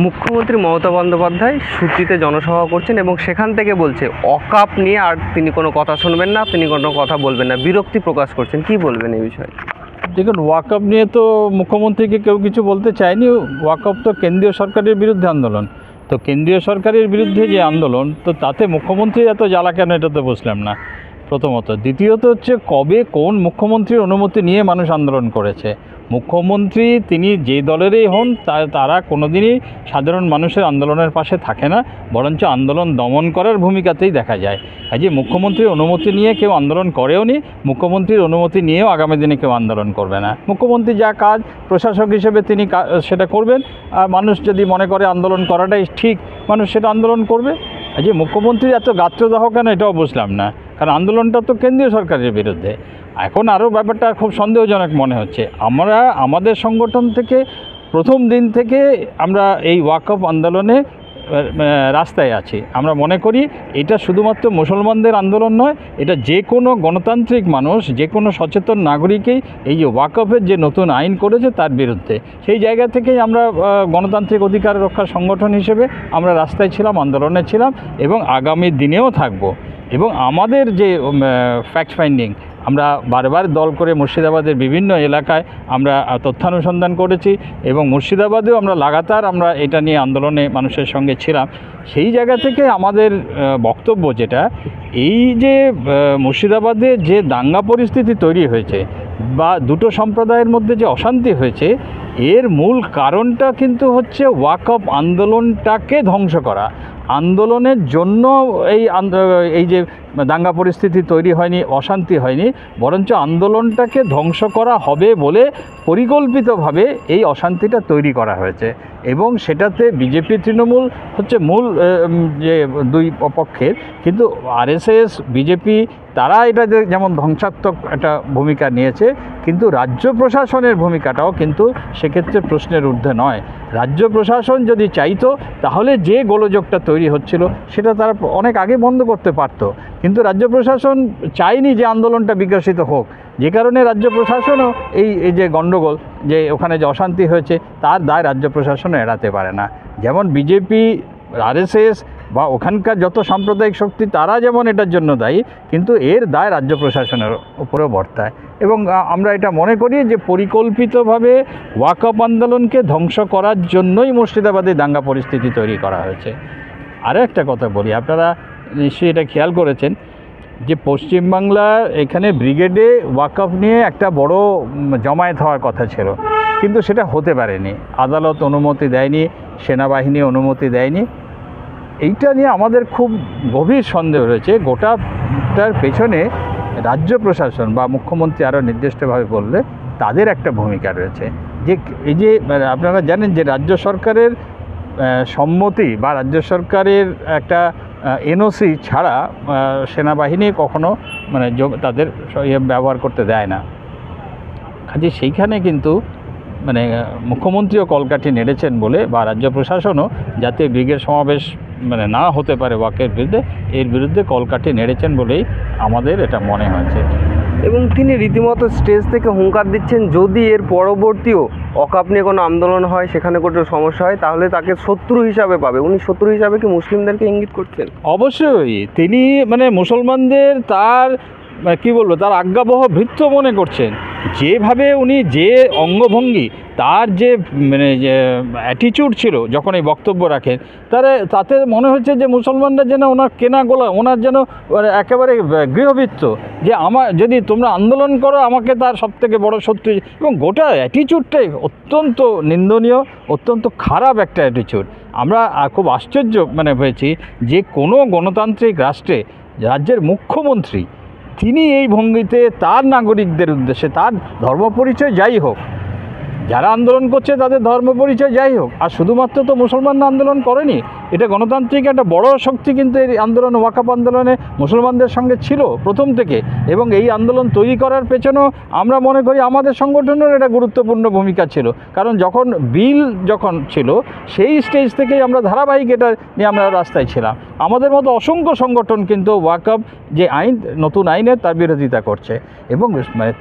মুখ্যমন্ত্রী মমতা বন্দ্যোপাধ্যায় সুতিতে জনসভা করছেন এবং সেখান থেকে বলছে অকাপ নিয়ে আর তিনি কোনো কথা শুনবেন না, তিনি কোনো কথা বলবেন না, বিরক্তি প্রকাশ করছেন। কি বলবেন এই বিষয়ে? দেখুন, ওয়াকআপ নিয়ে তো মুখ্যমন্ত্রীকে কেউ কিছু বলতে চায়নি। ওয়াকআপ তো কেন্দ্রীয় সরকারের বিরুদ্ধে আন্দোলন, তো কেন্দ্রীয় সরকারের বিরুদ্ধে যে আন্দোলন, তো তাতে মুখ্যমন্ত্রী এত জ্বালা কেন, এটা তো বুঝলাম না প্রথমত। দ্বিতীয়ত হচ্ছে, কবে কোন মুখ্যমন্ত্রীর অনুমতি নিয়ে মানুষ আন্দোলন করেছে? মুখ্যমন্ত্রী তিনি যে দলেরই হন, তারা কোনোদিনই সাধারণ মানুষের আন্দোলনের পাশে থাকে না, বরঞ্চ আন্দোলন দমন করার ভূমিকাতেই দেখা যায়। কাজে মুখ্যমন্ত্রীর অনুমতি নিয়ে কেউ আন্দোলন করেও নি, মুখ্যমন্ত্রীর অনুমতি নিয়েও আগামী দিনে কেউ আন্দোলন করবে না। মুখ্যমন্ত্রী যা কাজ প্রশাসক হিসেবে তিনি সেটা করবেন, আর মানুষ যদি মনে করে আন্দোলন করাটাই ঠিক, মানুষ সেটা আন্দোলন করবে। যে মুখ্যমন্ত্রী এত গাত্রদাহ কেন, এটাও বুঝলাম না, কারণ আন্দোলনটা তো কেন্দ্রীয় সরকারের বিরুদ্ধে। এখন আরও ব্যাপারটা খুব সন্দেহজনক মনে হচ্ছে। আমাদের সংগঠন থেকে প্রথম দিন থেকে আমরা এই ওয়াকআপ আন্দোলনে রাস্তায় আছি। আমরা মনে করি এটা শুধুমাত্র মুসলমানদের আন্দোলন নয়, এটা যে কোনো গণতান্ত্রিক মানুষ, যে কোনো সচেতন নাগরিকই এই যে ওয়াকআপের যে নতুন আইন করেছে তার বিরুদ্ধে। সেই জায়গা থেকেই আমরা গণতান্ত্রিক অধিকার রক্ষার সংগঠন হিসেবে আমরা রাস্তায় ছিলাম, আন্দোলনে ছিলাম এবং আগামী দিনেও থাকব। এবং আমাদের যে ফ্যাক্ট ফাইন্ডিং, আমরা বারবার দল করে মুর্শিদাবাদের বিভিন্ন এলাকায় আমরা তথ্যানুসন্ধান করেছি এবং মুর্শিদাবাদেও আমরা লাগাতার এটা নিয়ে আন্দোলনে মানুষের সঙ্গে ছিলাম। সেই জায়গা থেকে আমাদের বক্তব্য যেটা, এই যে মুর্শিদাবাদে যে দাঙ্গা পরিস্থিতি তৈরি হয়েছে বা দুটো সম্প্রদায়ের মধ্যে যে অশান্তি হয়েছে, এর মূল কারণটা কিন্তু হচ্ছে ওয়াকআপ আন্দোলনটাকে ধ্বংস করা। আন্দোলনের জন্য এই যে দাঙ্গা পরিস্থিতি তৈরি হয়নি, অশান্তি হয়নি, বরঞ্চ আন্দোলনটাকে ধ্বংস করা হবে বলে পরিকল্পিতভাবে এই অশান্তিটা তৈরি করা হয়েছে। এবং সেটাতে বিজেপি তৃণমূল হচ্ছে মূল যে দুই পক্ষের, কিন্তু আরএসএস বিজেপি তারা এটা যেমন ধ্বংসাত্মক একটা ভূমিকা নিয়েছে, কিন্তু রাজ্য প্রশাসনের ভূমিকাটাও কিন্তু সেক্ষেত্রে প্রশ্নের ঊর্ধ্বে নয়। রাজ্য প্রশাসন যদি চাইতো তাহলে যে গোলযোগটা তৈরি হচ্ছিল সেটা তারা অনেক আগে বন্ধ করতে পারত, কিন্তু রাজ্য প্রশাসন চায়নি যে আন্দোলনটা বিকশিত হোক, যে কারণে রাজ্য প্রশাসনও এই যে গণ্ডগোল, যে ওখানে যে অশান্তি হয়েছে তার দায় রাজ্য প্রশাসনও এড়াতে পারে না। যেমন বিজেপি, আরএসএস বা ওখানকার যত সাম্প্রদায়িক শক্তি তারা যেমন এটার জন্য দায়ী, কিন্তু এর দায় রাজ্য প্রশাসনের উপরেও বর্তায়। এবং আমরা এটা মনে করি যে পরিকল্পিতভাবে ওয়াকআপ আন্দোলনকে ধ্বংস করার জন্যই মুর্শিদাবাদে দাঙ্গা পরিস্থিতি তৈরি করা হয়েছে। আরও একটা কথা বলি, আপনারা নিশ্চয়ই এটা খেয়াল করেছেন যে পশ্চিমবাংলার এখানে ব্রিগেডে ওয়াকআপ নিয়ে একটা বড় জমায়েত হওয়ার কথা ছিল, কিন্তু সেটা হতে পারেনি। আদালত অনুমতি দেয়নি, সেনাবাহিনী অনুমতি দেয়নি। এইটা নিয়ে আমাদের খুব গভীর সন্দেহ রয়েছে। গোটাটার পেছনে রাজ্য প্রশাসন বা মুখ্যমন্ত্রী আরও নির্দিষ্টভাবে বললে তাদের একটা ভূমিকা রয়েছে। যে এই যে আপনারা জানেন যে রাজ্য সরকারের সম্মতি বা রাজ্য সরকারের একটা এনওসি ছাড়া সেনাবাহিনী কখনো তাদের ব্যবহার করতে দেয় না। কাজে সেইখানে কিন্তু মুখ্যমন্ত্রীও কলকাঠি নেড়েছেন বলে, বা রাজ্য প্রশাসনও যাতে ব্রিগেড সমাবেশ না হতে পারে ওয়াকের বিরুদ্ধে, এর বিরুদ্ধে কলকাঠি নেড়েছেন বলেই আমাদের এটা মনে হয়েছে। এবং তিনি রীতিমতো স্টেজ থেকে হুঙ্কার দিচ্ছেন যদি এর পরবর্তীও ওয়াকআপ নিয়ে কোনো আন্দোলন হয়, সেখানে কোনো সমস্যা হয়, তাহলে তাকে শত্রু হিসাবে পাবে। উনি শত্রু হিসাবে কি মুসলিমদেরকে ইঙ্গিত করছেন? অবশ্যই তিনি মুসলমানদের তার কি বলবো, তার আজ্ঞাবহ ভৃত্য মনে করছেন। যেভাবে উনি যে অঙ্গভঙ্গি, তার যে যে অ্যাটিচিউড ছিল যখন এই বক্তব্য রাখেন, তাতে মনে হচ্ছে যে মুসলমানরা যেন ওনার কেনা গোলা, ওনার যেন একেবারে গৃহভৃত্য, যে যদি তোমরা আন্দোলন করো আমাকে তার সবথেকে বড় শত্রু। এবং গোটা অ্যাটিচিউডটাই অত্যন্ত নিন্দনীয়, অত্যন্ত খারাপ একটা অ্যাটিচিউড। আমরা খুব আশ্চর্য হয়েছি যে কোনো গণতান্ত্রিক রাষ্ট্রে রাজ্যের মুখ্যমন্ত্রী তিনি এই ভঙ্গিতে তার নাগরিকদের উদ্দেশ্যে, তার ধর্ম পরিচয় যাই হোক, যারা আন্দোলন করছে তাদের ধর্ম পরিচয় যাই হোক, আর শুধুমাত্র তো মুসলমানরা আন্দোলন করেনি, এটা গণতান্ত্রিক একটা বড় শক্তি কিন্তু এই আন্দোলন, ওয়াকআপ আন্দোলনে মুসলমানদের সঙ্গে ছিল প্রথম থেকে। এবং এই আন্দোলন তৈরি করার পেছনেও আমরা মনে করি আমাদের সংগঠনের একটা গুরুত্বপূর্ণ ভূমিকা ছিল, কারণ বিল যখন ছিল সেই স্টেজ থেকেই আমরা ধারাবাহিক এটা নিয়ে আমরা রাস্তায় ছিলাম। আমাদের মতো অসংখ্য সংগঠন কিন্তু ওয়াকআপ যে আইন, নতুন আইনের, তার বিরোধিতা করছে। এবং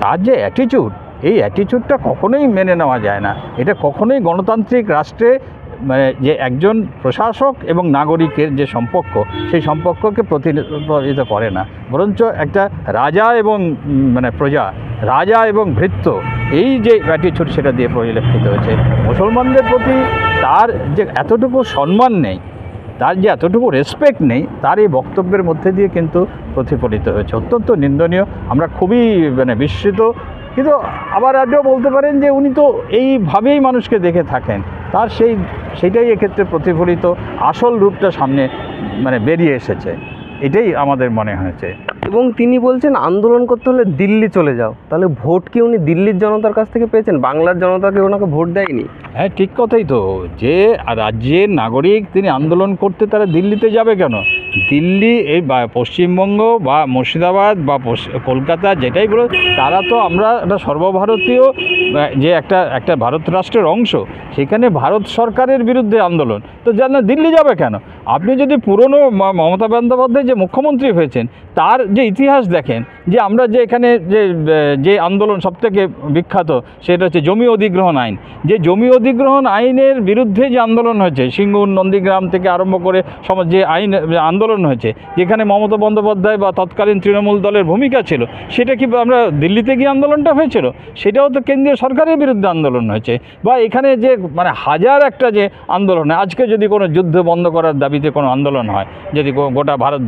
তার যে অ্যাটিচিউড, এই অ্যাটিচিউডটা কখনোই মেনে নেওয়া যায় না। এটা কখনোই গণতান্ত্রিক রাষ্ট্রে মানে যে একজন প্রশাসক এবং নাগরিকের যে সম্পর্ক, সেই সম্পর্ককে প্রতিনিধিত্ব করে না, বরঞ্চ একটা রাজা এবং মানে প্রজা, রাজা এবং ভৃত্য, এই যে অ্যাটিটিউড সেটা দিয়ে পরিলক্ষিত হয়েছে। মুসলমানদের প্রতি তার যে এতটুকু সম্মান নেই, তার যে এতটুকু রেসপেক্ট নেই, তার এই বক্তব্যের মধ্যে দিয়ে কিন্তু প্রতিফলিত হয়েছে। অত্যন্ত নিন্দনীয়, আমরা খুবই মানে বিস্মিত। কিন্তু আবার আজও বলতে পারেন যে উনি তো এইভাবেই মানুষকে দেখে থাকেন, তার সেইটাই এক্ষেত্রে প্রতিফলিত, আসল রূপটা সামনে মানে বেরিয়ে এসেছে, এটাই আমাদের মনে হয়েছে। এবং তিনি বলছেন আন্দোলন করতে হলে দিল্লি চলে যাও। তাহলে ভোট কি উনি দিল্লির জনতার কাছ থেকে পেয়েছেন? বাংলার জনতাকে ওনাকে ভোট দেয়নি? হ্যাঁ, ঠিক কথাই তো, যে রাজ্যের নাগরিক তিনি আন্দোলন করতে তারা দিল্লিতে যাবে কেন? দিল্লি এই বা পশ্চিমবঙ্গ বা মুর্শিদাবাদ বা কলকাতা যেটাই বলো, তারা তো আমরা একটা সর্বভারতীয় যে একটা ভারত রাষ্ট্রের অংশ, সেখানে ভারত সরকারের বিরুদ্ধে আন্দোলন, তো যেন দিল্লি যাবে কেন? আপনি যদি পুরনো মমতা বন্দ্যোপাধ্যায় যে মুখ্যমন্ত্রী হয়েছেন তার যে ইতিহাস দেখেন, যে আমরা যে এখানে যে আন্দোলন সবথেকে বিখ্যাত সেটা হচ্ছে জমি অধিগ্রহণ আইন। যে জমি অধিগ্রহণ আইনের বিরুদ্ধে যে আন্দোলন হয়েছে, সিঙ্গুর নন্দীগ্রাম থেকে আরম্ভ করে যে আন্দোলন হয়েছে, যেখানে মমতা বন্দ্যোপাধ্যায় বা তৎকালীন তৃণমূল দলের ভূমিকা ছিল, সেটা কি আমরা দিল্লিতে গিয়ে আন্দোলনটা হয়েছিল? সেটাও তো কেন্দ্রীয় সরকারের বিরুদ্ধে আন্দোলন হয়েছে। বা এখানে যে মানে হাজার একটা যে আন্দোলন, আজকে যদি কোনো যুদ্ধ বন্ধ করার দাবিতে কোনো আন্দোলন হয়, যদি গোটা ভারত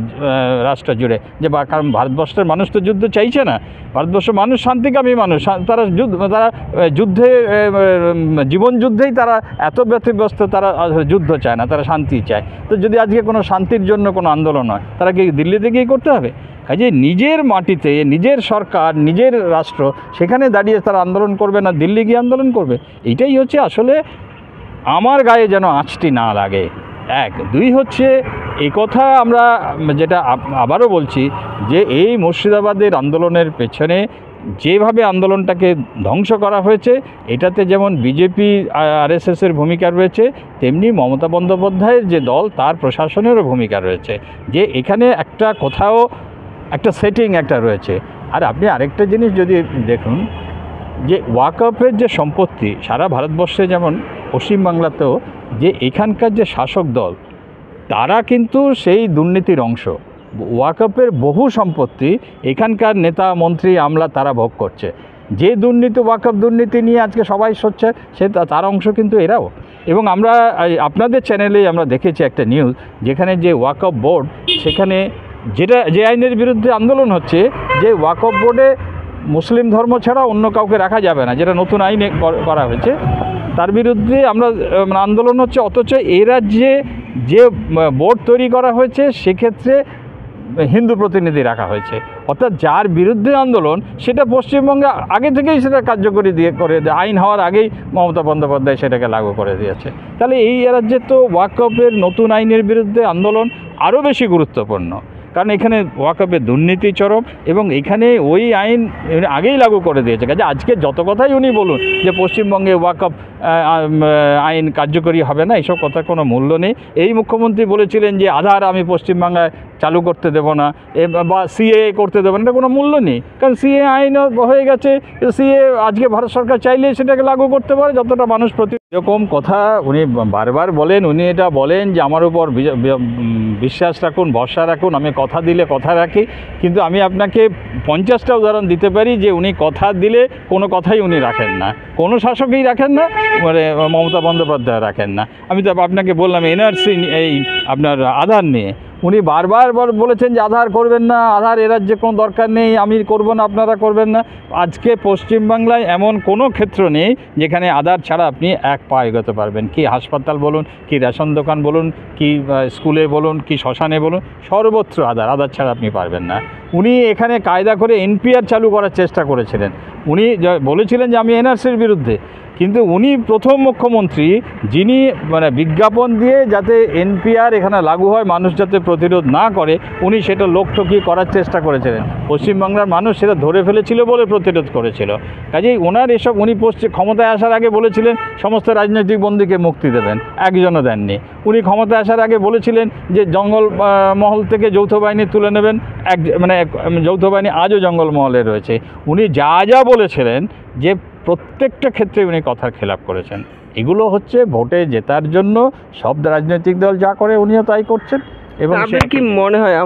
রাষ্ট্র জুড়ে, যে কারণ ভারতবর্ষের মানুষ তো যুদ্ধ চাইছে না, ভারতবর্ষের মানুষ শান্তিকামী মানুষ, তারা যুদ্ধে জীবন যুদ্ধেই তারা এত ব্যতিব্যস্ত, তারা যুদ্ধ চায় না, তারা শান্তি চায়। তো যদি আজকে কোনো শান্তির জন্য কোনো আন্দোলন হয়, তারা কি দিল্লিতে গিয়ে করতে হবে? কাজে নিজের মাটিতে নিজের সরকার, নিজের রাষ্ট্র, সেখানে দাঁড়িয়ে তারা আন্দোলন করবে না, দিল্লি গিয়ে আন্দোলন করবে? এইটাই হচ্ছে আসলে আমার গায়ে যেন আঁচটি না লাগে। এক, দুই হচ্ছে এই কথা আমরা যেটা আবারও বলছি, যে এই মুর্শিদাবাদের আন্দোলনের পেছনে যেভাবে আন্দোলনটাকে ধ্বংস করা হয়েছে, এটাতে যেমন বিজেপি আরএসএসের ভূমিকা রয়েছে, তেমনি মমতা বন্দ্যোপাধ্যায়ের যে দল তার প্রশাসনেরও ভূমিকা রয়েছে, যে এখানে একটা কোথাও একটা সেটিং একটা রয়েছে। আর আপনি আরেকটা জিনিস যদি দেখুন, যে ওয়াকফের যে সম্পত্তি সারা ভারতবর্ষে, যেমন পশ্চিমবাংলাতেও, যে এখানকার যে শাসক দল তারা কিন্তু সেই দুর্নীতির অংশ। ওয়াকফের বহু সম্পত্তি এখানকার নেতা, মন্ত্রী, আমলা তারা ভোগ করছে। যে দুর্নীতি, ওয়াকফ দুর্নীতি নিয়ে আজকে সবাই সচ্ছে, তার অংশ কিন্তু এরাও। এবং আমরা আপনাদের চ্যানেলে আমরা দেখেছি একটা নিউজ, যেখানে যে ওয়াকফ বোর্ড, সেখানে যে আইনের বিরুদ্ধে আন্দোলন হচ্ছে, যে ওয়াকফ বোর্ডে মুসলিম ধর্ম ছাড়া অন্য কাউকে রাখা যাবে না, যেটা নতুন আইনে করা হয়েছে, তার বিরুদ্ধে আমরা আন্দোলন হচ্ছে। অথচ এই রাজ্যে যে বোর্ড তৈরি করা হয়েছে, সেক্ষেত্রে হিন্দু প্রতিনিধি রাখা হয়েছে। অর্থাৎ যার বিরুদ্ধে আন্দোলন, সেটা পশ্চিমবঙ্গে আগে থেকেই সেটা কার্যকরী করে আইন হওয়ার আগেই মমতা বন্দ্যোপাধ্যায় সেটাকে লাগু করে দিয়েছে। তাহলে এই রাজ্যে তো ওয়াকফের নতুন আইনের বিরুদ্ধে আন্দোলন আরও বেশি গুরুত্বপূর্ণ, কারণ এখানে ওয়াকফের দুর্নীতি চরম, এবং এখানে ওই আইন আগেই লাগু করে দিয়েছে। কাজে আজকে যত কথাই উনি বলুন যে পশ্চিমবঙ্গে ওয়াকফ আইন কার্যকরী হবে না, এইসব কথার কোনো মূল্য নেই। এই মুখ্যমন্ত্রী বলেছিলেন যে আধার আমি পশ্চিমবাংলায় চালু করতে দেবো না, বা সিএ করতে দেবো না, এটা কোনো মূল্য নেই, কারণ সিএ আইন হয়ে গেছে। সিএ আজকে ভারত সরকার চাইলে সেটাকে লাগু করতে পারে, যতটা মানুষ এরকম কথা উনি বারবার বলেন। উনি এটা বলেন যে আমার উপর বিশ্বাস রাখুন, ভরসা রাখুন, আমি কথা দিলে কথা রাখি। কিন্তু আমি আপনাকে 50টা উদাহরণ দিতে পারি যে উনি কথা দিলে কোনো কথাই উনি রাখেন না, কোনো শাসকই রাখেন না, মানে মমতা বন্দ্যোপাধ্যায় রাখেন না। আমি তো আপনাকে বললাম এনআরসি, এই আপনার আধার নিয়ে উনি বারবার বলেছেন যে আধার করবেন না, আধার এ রাজ্যে কোনো দরকার নেই, আমি করব না, আপনারা করবেন না। আজকে পশ্চিমবাংলায় এমন কোনো ক্ষেত্র নেই যেখানে আধার ছাড়া আপনি এক পা এগোতে পারবেন। কি হাসপাতাল বলুন, কি রেশন দোকান বলুন, কি স্কুলে বলুন, কি শ্মশানে বলুন, সর্বত্র আধার ছাড়া আপনি পারবেন না। উনি এখানে কায়দা করে এনপিআর চালু করার চেষ্টা করেছিলেন। উনি বলেছিলেন যে আমি এনআরসির বিরুদ্ধে, কিন্তু উনি প্রথম মুখ্যমন্ত্রী যিনি মানে বিজ্ঞাপন দিয়ে যাতে এনপিআর এখানে লাগু হয়, মানুষ যাতে প্রতিরোধ না করে, উনি সেটা লোক ঠকিয়ে করার চেষ্টা করেছিলেন। পশ্চিমবাংলার মানুষ সেটা ধরে ফেলেছিল বলে প্রতিরোধ করেছিল। কাজেই ওনার এসব, উনি ক্ষমতায় আসার আগে বলেছিলেন সমস্ত রাজনৈতিক বন্দীকে মুক্তি দেবেন, একজনও দেননি। উনি ক্ষমতায় আসার আগে বলেছিলেন যে জঙ্গল মহল থেকে যৌথ বাহিনী তুলে নেবেন, মানে যৌথ বাহিনী আজও জঙ্গলমহলে রয়েছে। উনি যা বলেছিলেন, যে প্রত্যেকটা ক্ষেত্রে উনি কথার খেলাপ করেছেন। এগুলো হচ্ছে ভোটে জেতার জন্য সব রাজনৈতিক দল যা করে উনিও তাই করছেন। এবং আপনার কি মনে হয়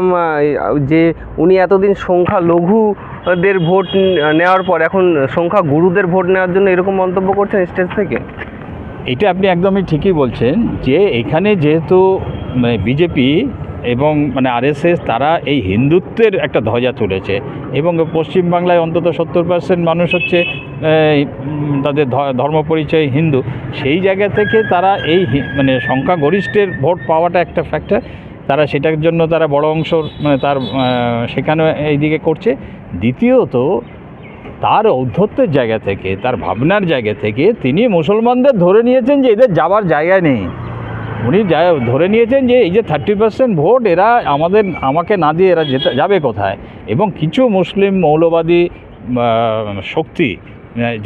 যে উনি এতদিন সংখ্যা লঘুদের ভোট নেওয়ার পর এখন সংখ্যা গুরুদের ভোট নেওয়ার জন্য এরকম মন্তব্য করছেন স্টেজ থেকে? এটা আপনি একদমই ঠিকই বলছেন যে এখানে যেহেতু মানে বিজেপি এবং মানে আরএসএস তারা এই হিন্দুত্বের একটা ধ্বজা তুলেছে এবং পশ্চিমবাংলায় অন্তত 70% মানুষ হচ্ছে তাদের ধর্ম পরিচয় হিন্দু, সেই জায়গা থেকে তারা এই মানে সংখ্যাগরিষ্ঠের ভোট পাওয়াটা একটা ফ্যাক্টর, তারা সেটার জন্য তারা বড় অংশ মানে তার সেখানে এইদিকে করছে। দ্বিতীয়ত তার ঔদ্ধত্যের জায়গা থেকে, তার ভাবনার জায়গা থেকে তিনি মুসলমানদের ধরে নিয়েছেন যে এদের যাবার জায়গা নেই। উনি ধরে নিয়েছেন যে এই যে 30% ভোট এরা আমাকে না দিয়ে এরা যাবে কোথায়। এবং কিছু মুসলিম মৌলবাদী শক্তি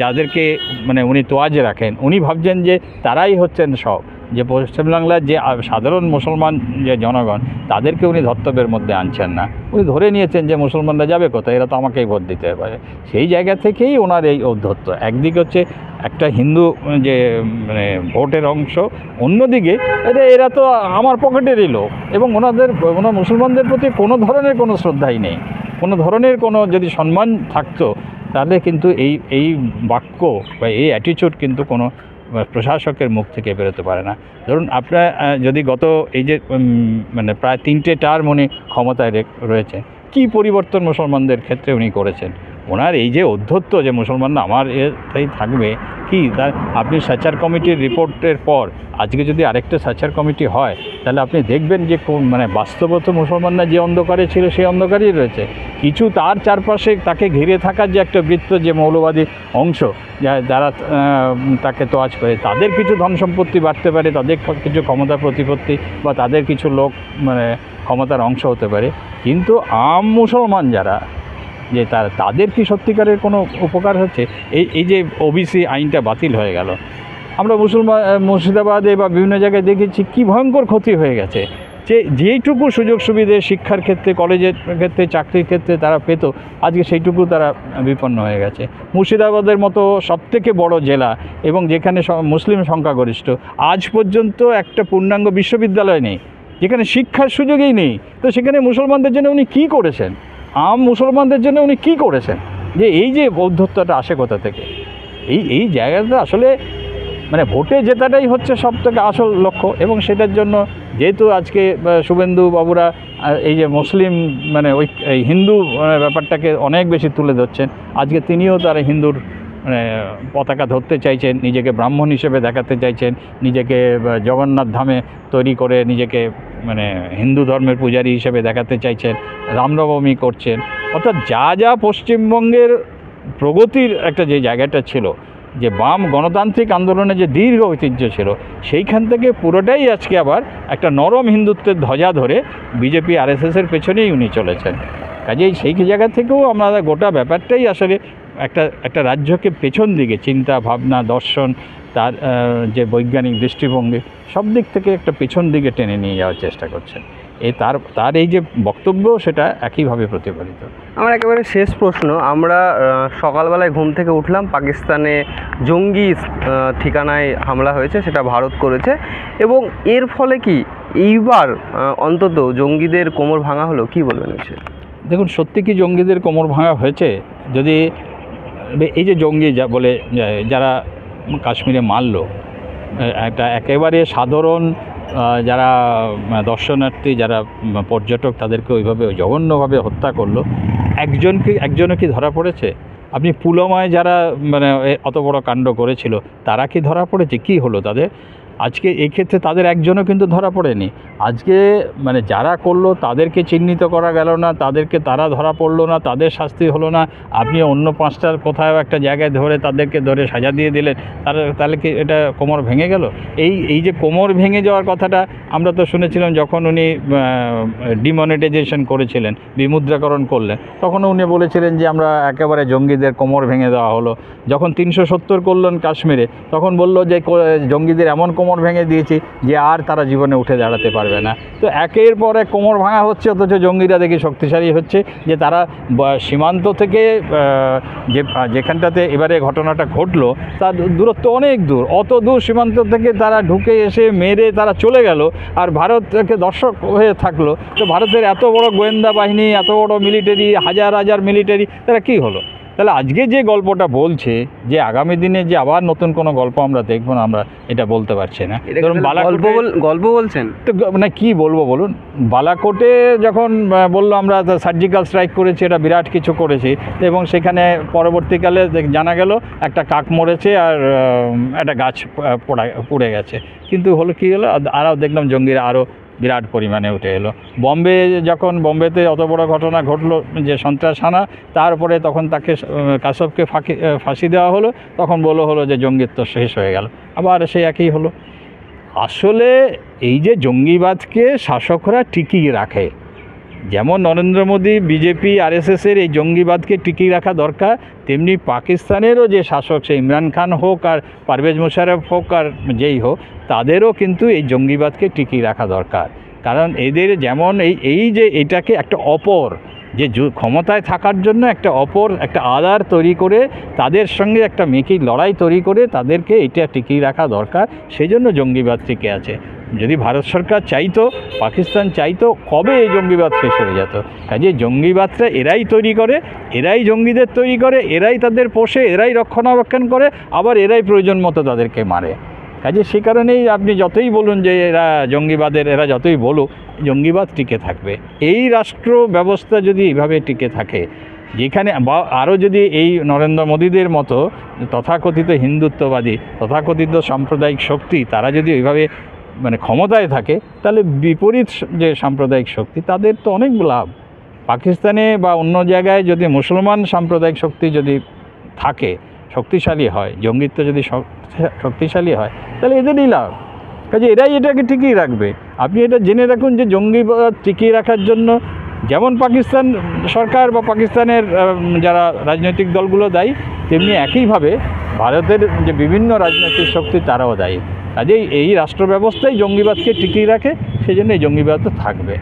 যাদেরকে মানে উনি তোয়াজে রাখেন, উনি ভাবছেন যে তারাই হচ্ছেন সব, যে পশ্চিমবাংলার যে সাধারণ মুসলমান যে জনগণ তাদেরকে উনি ধর্তব্যের মধ্যে আনছেন না। উনি ধরে নিয়েছেন যে মুসলমানরা যাবে কোথায়, এরা তো আমাকেই ভোট দিতে পারে। সেই জায়গা থেকেই ওনার এই ঔদ্ধত্য। একদিকে হচ্ছে একটা হিন্দু যে মানে ভোটের অংশ, অন্যদিকে এরা তো আমার পকেটেরই লোক, এবং ওনার মুসলমানদের প্রতি কোনো ধরনের কোনো শ্রদ্ধাই নেই, কোনো ধরনের কোনো যদি সম্মান থাকতো তাহলে কিন্তু এই বাক্য বা এই অ্যাটিচিউড কিন্তু কোনো প্রশাসকের মুখ থেকে বেরোতে পারে না। ধরুন আপনার যদি গত এই যে মানে প্রায় 3টে টার্ম উনি ক্ষমতায় রয়েছে, কি পরিবর্তন মুসলমানদের ক্ষেত্রে উনি করেছেন। ওনার এই যে অধ্যত্ত যে মুসলমানরা আমার এটাই থাকবে কি, তার আপনি সাচার কমিটির রিপোর্টের পর আজকে যদি আরেকটা সাচার কমিটি হয় তাহলে আপনি দেখবেন যে মানে বাস্তবত মুসলমানরা যে অন্ধকারে ছিল সেই অন্ধকারেই রয়েছে। কিছু তার চারপাশে তাকে ঘিরে থাকার যে একটা বৃত্ত, যে মৌলবাদী অংশ যারা তাকে তোয়াজ করে, তাদের কিছু ধন সম্পত্তি বাড়তে পারে, তাদের কিছু ক্ষমতা প্রতিপত্তি বা তাদের কিছু লোক মানে ক্ষমতার অংশ হতে পারে, কিন্তু আম মুসলমান যারা যে তাদের কি সত্যিকারের কোনো উপকার হচ্ছে? এই যে ওবিসি আইনটা বাতিল হয়ে গেল, আমরা মুর্শিদাবাদে বা বিভিন্ন জায়গায় দেখেছি কি ভয়ঙ্কর ক্ষতি হয়ে গেছে। যেইটুকু সুযোগ সুবিধে শিক্ষার ক্ষেত্রে, কলেজের ক্ষেত্রে, চাকরির ক্ষেত্রে তারা পেত, আজকে সেইটুকু তারা বিপন্ন হয়ে গেছে। মুর্শিদাবাদের মতো সবথেকে বড় জেলা এবং যেখানে মুসলিম সংখ্যাগরিষ্ঠ, আজ পর্যন্ত একটা পূর্ণাঙ্গ বিশ্ববিদ্যালয় নেই, যেখানে শিক্ষার সুযোগই নেই। তো সেখানে মুসলমানদের জন্য উনি কী করেছেন? আম মুসলমানদের জন্য উনি কী করেছেন? যে এই যে বৌদ্ধত্বটা আসে কোথা থেকে? এই জায়গাটা আসলে মানে ভোটে জেতাটাই হচ্ছে সব থেকে আসল লক্ষ্য। এবং সেটার জন্য যেহেতু আজকে শুভেন্দু বাবুরা এই যে মুসলিম মানে এই হিন্দু ব্যাপারটাকে অনেক বেশি তুলে ধরছেন, আজকে তিনিও তারা হিন্দুর মানে পতাকা ধরতে চাইছেন, নিজেকে ব্রাহ্মণ হিসেবে দেখাতে চাইছেন, নিজেকে জগন্নাথ ধামে তৈরি করে নিজেকে মানে হিন্দু ধর্মের পূজারী হিসেবে দেখাতে চাইছেন, রামনবমী করছেন। অর্থাৎ যা পশ্চিমবঙ্গের প্রগতির একটা যে জায়গাটা ছিল, যে বাম গণতান্ত্রিক আন্দোলনে যে দীর্ঘ ঐতিহ্য ছিল, সেইখান থেকে পুরোটাই আজকে আবার একটা নরম হিন্দুত্বের ধ্বজা ধরে বিজেপি আরএসএসের পেছনেই উনি চলেছেন। কাজেই সেই জায়গা থেকেও আমরা গোটা ব্যাপারটাই আসলে একটা রাজ্যকে পেছন দিকে চিন্তা ভাবনা, দর্শন, তার যে বৈজ্ঞানিক দৃষ্টিভঙ্গি, সব দিক থেকে একটা পেছন দিকে টেনে নিয়ে যাওয়ার চেষ্টা করছেন। তার এই যে বক্তব্য সেটা একইভাবে প্রতিফলিত। আমার একেবারে শেষ প্রশ্ন, আমরা সকালবেলায় ঘুম থেকে উঠলাম, পাকিস্তানে জঙ্গি ঠিকানায় হামলা হয়েছে, সেটা ভারত করেছে, এবং এর ফলে কি এইবার অন্তত জঙ্গিদের কোমর ভাঙা হলো? কি বলবেন? দেখুন, সত্যি কি জঙ্গিদের কোমর ভাঙা হয়েছে? যদি এই যে জঙ্গি বলে যারা কাশ্মীরে মারল, একটা একেবারে সাধারণ যারা দর্শনার্থী, যারা পর্যটক, তাদেরকে ওইভাবে জঘন্যভাবে হত্যা করলো, একজনও কি ধরা পড়েছে? আপনি পুলওয়ামায় যারা মানে অত বড় কাণ্ড করেছিল তারা কি ধরা পড়েছে? কি হলো তাদের? আজকে এই ক্ষেত্রে তাদের একজনও কিন্তু ধরা পড়েনি। আজকে মানে যারা করলো তাদেরকে চিহ্নিত করা গেল না, তারা ধরা পড়লো না, তাদের শাস্তি হলো না। আপনি অন্য 5টার কোথাও একটা জায়গায় তাদেরকে ধরে সাজা দিয়ে দিলেন, তাহলে কি এটা কোমর ভেঙে গেল? এই যে কোমর ভেঙে যাওয়ার কথাটা আমরা তো শুনেছিলাম যখন উনি ডিমনিটাইজেশন করেছিলেন, বিমুদ্রাকরণ করলেন, তখন উনি বলেছিলেন যে আমরা একেবারে জঙ্গিদের কোমর ভেঙে দেওয়া হলো। যখন 370 করলেন কাশ্মীরে, তখন বলল যে জঙ্গিদের এমন কোমর কোমর ভেঙে দিয়েছি যে আর তারা জীবনে উঠে দাঁড়াতে পারবে না। তো একের পর এক কোমর ভাঙা হচ্ছে, অথচ জঙ্গিরা দেখি শক্তিশালী হচ্ছে, যে তারা সীমান্ত থেকে যেখানটাতে এবারে ঘটনাটা ঘটলো তার দূরত্ব অনেক দূর, অত দূর সীমান্ত থেকে তারা ঢুকে এসে মেরে তারা চলে গেল, আর ভারতকে দর্শক হয়ে থাকলো। তো ভারতের এত বড় গোয়েন্দা বাহিনী, এত বড় মিলিটারি, হাজার হাজার মিলিটারি, তারা কী হলো? তাহলে আজকে যে গল্পটা বলছে যে আগামী দিনে যে আবার নতুন কোনো গল্প আমরা দেখবো না, আমরা এটা বলতে পারছি না। ধরুন গল্প বলছেন তো মানে কী বলবো বলুন, বালাকোটে যখন বললো আমরা সার্জিক্যাল স্ট্রাইক করেছি, এটা বিরাট কিছু করেছি, এবং সেখানে পরবর্তীকালে জানা গেল একটা কাক মরেছে আর একটা গাছ পুড়ে গেছে, কিন্তু হলো কী হলো, আরও দেখলাম জঙ্গিরা আরও বিরাট পরিমাণে উঠে এলো। বোম্বেতে অত বড় ঘটনা ঘটলো যে সন্ত্রাস হানা, তারপরে তখন তাকে কাসবকে ফাঁসি দেওয়া হলো, তখন হলো যে জঙ্গিত্ব শেষ হয়ে গেল, আবার সেই একই হলো। আসলে এই যে জঙ্গিবাদকে শাসকরা টিকিয়ে রাখে, যেমন নরেন্দ্র মোদী, বিজেপি, আরএসএসের এই জঙ্গিবাদকে টিকিয়ে রাখা দরকার, তেমনি পাকিস্তানেরও যে শাসক, সে ইমরান খান হোক আর পারভেজ মুশারফ হোক আর যেই হোক, তাদেরও কিন্তু এই জঙ্গিবাদকে টিকিয়ে রাখা দরকার। কারণ এদের যেমন এই যে এটাকে একটা অপর যে ক্ষমতায় থাকার জন্য একটা আধার তৈরি করে, তাদের সঙ্গে একটা মেকি লড়াই তৈরি করে তাদেরকে এটা টিকিয়ে রাখা দরকার। সেই জন্য জঙ্গিবাদ টিকে আছে। যদি ভারত সরকার চাইতো, পাকিস্তান চাইতো, কবে এই জঙ্গিবাদ শেষ হয়ে যেত। কাজে জঙ্গিবাদটা এরাই তৈরি করে, এরাই জঙ্গিদের তৈরি করে, এরাই তাদের পোষে, এরাই রক্ষণাবেক্ষণ করে, আবার এরাই প্রয়োজন মতো তাদেরকে মারে। কাজে সে কারণেই আপনি যতই বলুন যে এরা যতই বলুক, জঙ্গিবাদ টিকে থাকবে। এই রাষ্ট্র ব্যবস্থা যদি এইভাবে টিকে থাকে, যেখানে বা আরও যদি এই নরেন্দ্র মোদীদের মতো তথাকথিত হিন্দুত্ববাদী, তথাকথিত সাম্প্রদায়িক শক্তি, তারা যদি ওইভাবে মানে ক্ষমতায় থাকে, তাহলে বিপরীত যে সাম্প্রদায়িক শক্তি, তাদের তো অনেক লাভ। পাকিস্তানে বা অন্য জায়গায় যদি মুসলমান সাম্প্রদায়িক শক্তি যদি থাকে, শক্তিশালী হয়, জঙ্গিত্ব যদি শক্তিশালী হয়, তাহলে এদেরই লাভ। কাজে এরাই এটাকে টিকিয়ে রাখবে। আপনি এটা জেনে রাখুন যে জঙ্গিবাদ টিকিয়ে রাখার জন্য যেমন পাকিস্তান সরকার বা পাকিস্তানের যারা রাজনৈতিক দলগুলো দায়ী, তেমনি একইভাবে ভারতের যে বিভিন্ন রাজনৈতিক শক্তি তারাও দায়ী। কাজেই এই রাষ্ট্র ব্যবস্থাই জঙ্গিবাদকে টিকিয়ে রাখে, সেই জন্য এই জঙ্গিবাদ থাকবে।